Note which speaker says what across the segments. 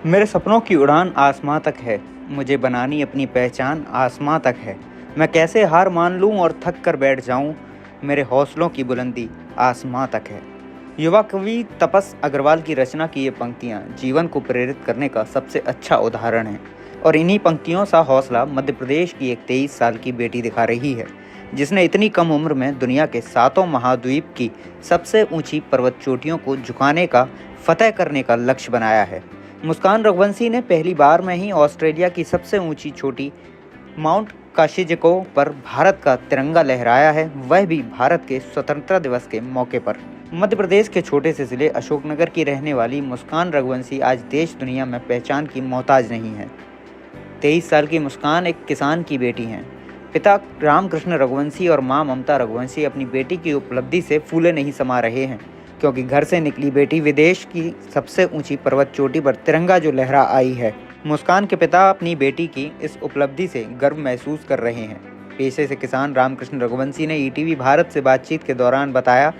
Speaker 1: मेरे सपनों की उड़ान आसमां तक है, मुझे बनानी अपनी पहचान आसमां तक है। मैं कैसे हार मान लूं और थक कर बैठ जाऊं, मेरे हौसलों की बुलंदी आसमां तक है। युवा कवि तपस अग्रवाल की रचना की ये पंक्तियां जीवन को प्रेरित करने का सबसे अच्छा उदाहरण है। और इन्हीं पंक्तियों सा हौसला मध्य प्रदेश की एक 23 साल की बेटी दिखा रही है, जिसने इतनी कम उम्र में दुनिया के 7 महाद्वीप की सबसे ऊंची पर्वत चोटियों को झुकाने का फतह करने का लक्ष्य बनाया है। मुस्कान रघुवंशी ने पहली बार में ही ऑस्ट्रेलिया की सबसे ऊंची चोटी माउंट काशिजिको पर भारत का तिरंगा लहराया है, वह भी भारत के स्वतंत्रता दिवस के मौके पर। मध्य प्रदेश के छोटे से जिले अशोकनगर की रहने वाली मुस्कान रघुवंशी आज देश दुनिया में पहचान की मोहताज नहीं है। 23 साल की मुस्कान एक किसान की बेटी हैं। पिता रामकृष्ण रघुवंशी और मां ममता रघुवंशी अपनी बेटी की उपलब्धि से फूले नहीं समा रहे हैं, क्योंकि घर से निकली बेटी विदेश की सबसे ऊंची पर्वत चोटी पर तिरंगा जो लहरा आई है। मुस्कान के पिता अपनी बेटी की इस उपलब्धि से गर्व महसूस कर रहे हैं। पेशे से किसान रामकृष्ण रघुवंशी ने ईटीवी भारत से बातचीत के दौरान बताया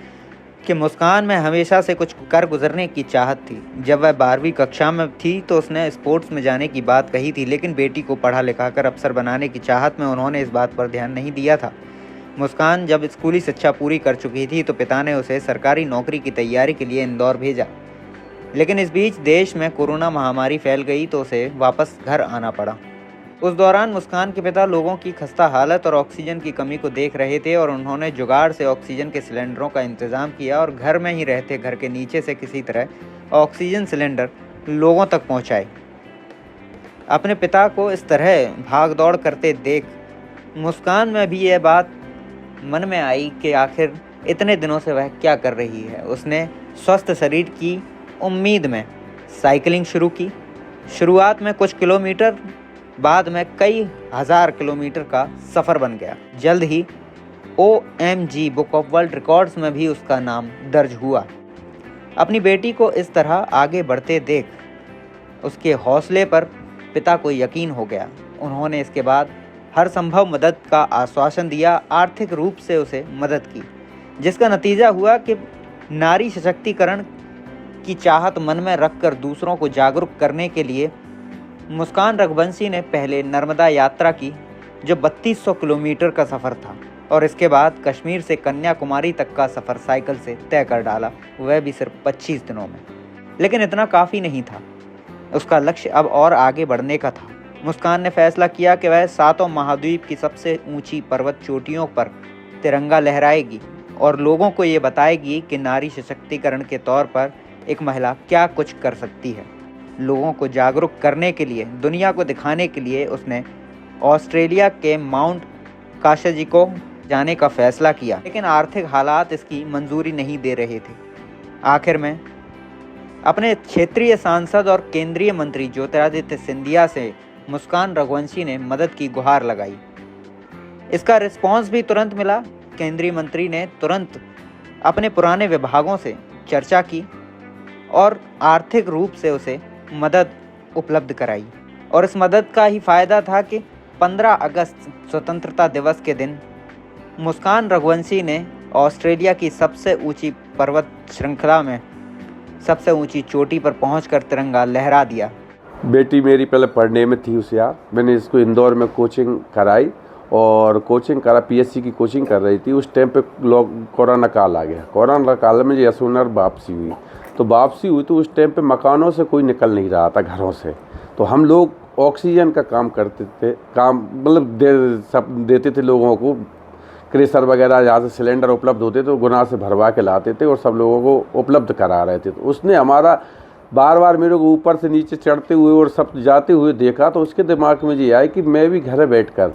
Speaker 1: कि मुस्कान में हमेशा से कुछ कर गुजरने की चाहत थी। जब वह 12वीं कक्षा में थी तो उसने स्पोर्ट्स में जाने की बात कही थी, लेकिन बेटी को पढ़ा लिखाकर अफसर बनाने की चाहत में उन्होंने इस बात पर ध्यान नहीं दिया था। मुस्कान जब स्कूली शिक्षा पूरी कर चुकी थी तो पिता ने उसे सरकारी नौकरी की तैयारी के लिए इंदौर भेजा, लेकिन इस बीच देश में कोरोना महामारी फैल गई तो उसे वापस घर आना पड़ा। उस दौरान मुस्कान के पिता लोगों की खस्ता हालत और ऑक्सीजन की कमी को देख रहे थे और उन्होंने जुगाड़ से ऑक्सीजन के सिलेंडरों का इंतजाम किया और घर में ही रहते घर के नीचे से किसी तरह ऑक्सीजन सिलेंडर लोगों तक पहुंचाए। अपने पिता को इस तरह भाग दौड़ करते देख मुस्कान में भी यह बात मन में आई कि आखिर इतने दिनों से वह क्या कर रही है। उसने स्वस्थ शरीर की उम्मीद में साइकिलिंग शुरू की। शुरुआत में कुछ किलोमीटर, बाद में कई हजार किलोमीटर का सफ़र बन गया। जल्द ही OMG book of world records में भी उसका नाम दर्ज हुआ। अपनी बेटी को इस तरह आगे बढ़ते देख उसके हौसले पर पिता को यकीन हो गया। उन्होंने इसके बाद हर संभव मदद का आश्वासन दिया, आर्थिक रूप से उसे मदद की, जिसका नतीजा हुआ कि नारी सशक्तिकरण की चाहत मन में रखकर दूसरों को जागरूक करने के लिए मुस्कान रघुवंशी ने पहले नर्मदा यात्रा की, जो 3200 किलोमीटर का सफ़र था, और इसके बाद कश्मीर से कन्याकुमारी तक का सफ़र साइकिल से तय कर डाला, वह भी सिर्फ 25 दिनों में। लेकिन इतना काफ़ी नहीं था, उसका लक्ष्य अब और आगे बढ़ने का था। मुस्कान ने फैसला किया कि वह 7 महाद्वीप की सबसे ऊंची पर्वत चोटियों पर तिरंगा लहराएगी और लोगों को ये बताएगी कि नारी सशक्तिकरण के तौर पर एक महिला क्या कुछ कर सकती है। लोगों को जागरूक करने के लिए, दुनिया को दिखाने के लिए उसने ऑस्ट्रेलिया के माउंट काशिजिको जाने का फैसला किया, लेकिन आर्थिक हालात इसकी मंजूरी नहीं दे रहे थे। आखिर में अपने क्षेत्रीय सांसद और केंद्रीय मंत्री ज्योतिरादित्य सिंधिया से मुस्कान रघुवंशी ने मदद की गुहार लगाई। इसका रिस्पॉन्स भी तुरंत मिला। केंद्रीय मंत्री ने तुरंत अपने पुराने विभागों से चर्चा की और आर्थिक रूप से उसे मदद उपलब्ध कराई। और इस मदद का ही फ़ायदा था कि 15 अगस्त स्वतंत्रता दिवस के दिन मुस्कान रघुवंशी ने ऑस्ट्रेलिया की सबसे ऊंची पर्वत श्रृंखला में सबसे ऊंची चोटी पर पहुंचकर तिरंगा लहरा दिया।
Speaker 2: बेटी मेरी पहले पढ़ने में थी होशियार। मैंने इसको इंदौर में कोचिंग कराई और कोचिंग करा, PSC की कोचिंग कर रही थी। उस टाइम पे कोरोना काल आ गया। कोरोना काल में यशोनर वापसी हुई, तो वापसी हुई तो उस टाइम पे मकानों से कोई निकल नहीं रहा था, घरों से। तो हम लोग ऑक्सीजन का काम करते थे, काम मतलब देते थे लोगों को। क्रेशर वगैरह जहाँ से सिलेंडर उपलब्ध होते थे तो गुना से भरवा के लाते थे और सब लोगों को उपलब्ध करा रहे थे। तो उसने हमारा बार बार मेरे को ऊपर से नीचे चढ़ते हुए और सब जाते हुए देखा, तो उसके दिमाग में ये आया कि मैं भी घर बैठकर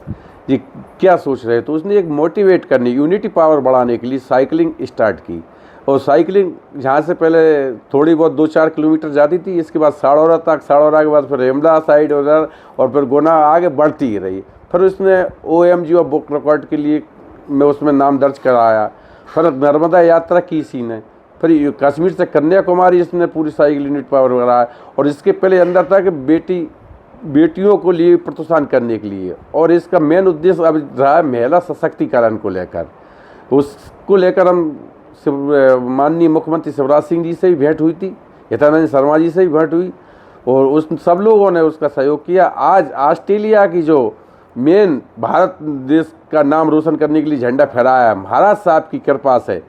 Speaker 2: ये क्या सोच रहे। तो उसने एक मोटिवेट करने, यूनिटी पावर बढ़ाने के लिए साइकिलिंग स्टार्ट की। और साइकिलिंग जहाँ से पहले थोड़ी बहुत 2-4 किलोमीटर जाती थी, इसके बाद साड़ौरा तक, साड़ौरा के बाद फिर रेमला साइड उधर और फिर गुना आगे बढ़ती ही रही। फिर उसने OMG और बुक रिकॉर्ड के लिए मैं उसमें नाम दर्ज कराया। फिर नर्मदा यात्रा की इसी ने, फिर कश्मीर से कन्याकुमारी इसने पूरी साइकिल यूनिट पावर कराया। और इसके पहले अंदर था कि बेटियों को लिए प्रोत्साहन करने के लिए, और इसका मेन उद्देश्य अब रहा है महिला सशक्तिकरण को लेकर। उसको लेकर हम माननीय मुख्यमंत्री शिवराज सिंह जी से भी भेंट हुई थी, हितानंद शर्मा जी से भी भेंट हुई। और उस सब लोगों ने उसका सहयोग किया। आज ऑस्ट्रेलिया की जो मेन भारत देश का नाम रोशन करने के लिए झंडा फहराया महाराज साहब की कृपा से,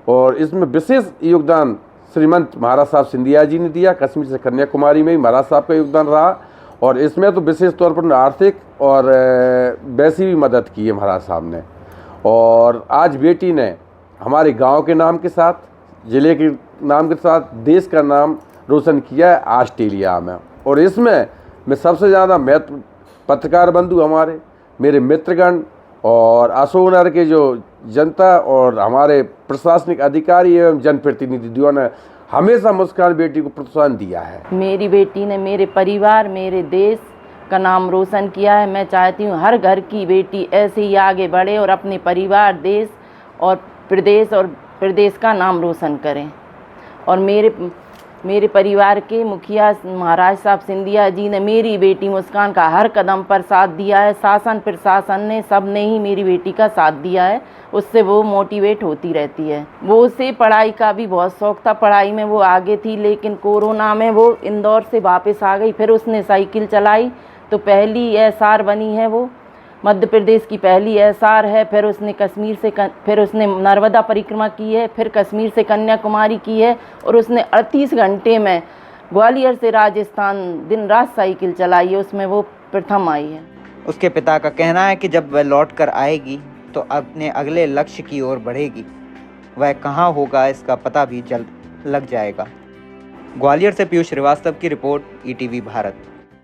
Speaker 2: और इसमें विशेष योगदान श्रीमंत महाराज साहब सिंधिया जी ने दिया। कश्मीर से कन्याकुमारी में ही महाराज साहब का योगदान रहा, और इसमें तो विशेष तौर पर आर्थिक और वैसी भी मदद की है महाराज साहब ने। और आज बेटी ने हमारे गांव के नाम के साथ, ज़िले के नाम के साथ देश का नाम रोशन किया है ऑस्ट्रेलिया में। और इसमें मैं सबसे ज़्यादा महत्व पत्रकार बंधु हमारे, मेरे मित्रगण और अशोकनगर के जो जनता और हमारे प्रशासनिक अधिकारी एवं जनप्रतिनिधियों ने हमेशा मुस्कान बेटी को प्रोत्साहन दिया है।
Speaker 3: मेरी बेटी ने मेरे परिवार, मेरे देश का नाम रोशन किया है। मैं चाहती हूँ हर घर की बेटी ऐसे ही आगे बढ़े और अपने परिवार, देश और प्रदेश का नाम रोशन करें। और मेरे परिवार के मुखिया महाराज साहब सिंधिया जी ने मेरी बेटी मुस्कान का हर कदम पर साथ दिया है। शासन प्रशासन ने, सब ने ही मेरी बेटी का साथ दिया है। उससे वो मोटिवेट होती रहती है। वो उसे पढ़ाई का भी बहुत शौक था, पढ़ाई में वो आगे थी, लेकिन कोरोना में वो इंदौर से वापस आ गई। फिर उसने साइकिल चलाई तो पहली एसआर बनी है, वो मध्य प्रदेश की पहली एसआर है। फिर उसने नर्मदा परिक्रमा की है, फिर कश्मीर से कन्याकुमारी की है, और उसने 38 घंटे में ग्वालियर से राजस्थान दिन रात साइकिल चलाई है, उसमें वो प्रथम आई है।
Speaker 1: उसके पिता का कहना है कि जब वह लौट कर आएगी तो अपने अगले लक्ष्य की ओर बढ़ेगी। वह कहाँ होगा इसका पता भी जल्द लग जाएगा। ग्वालियर से पीयूष श्रीवास्तव की रिपोर्ट, ईटीवी भारत।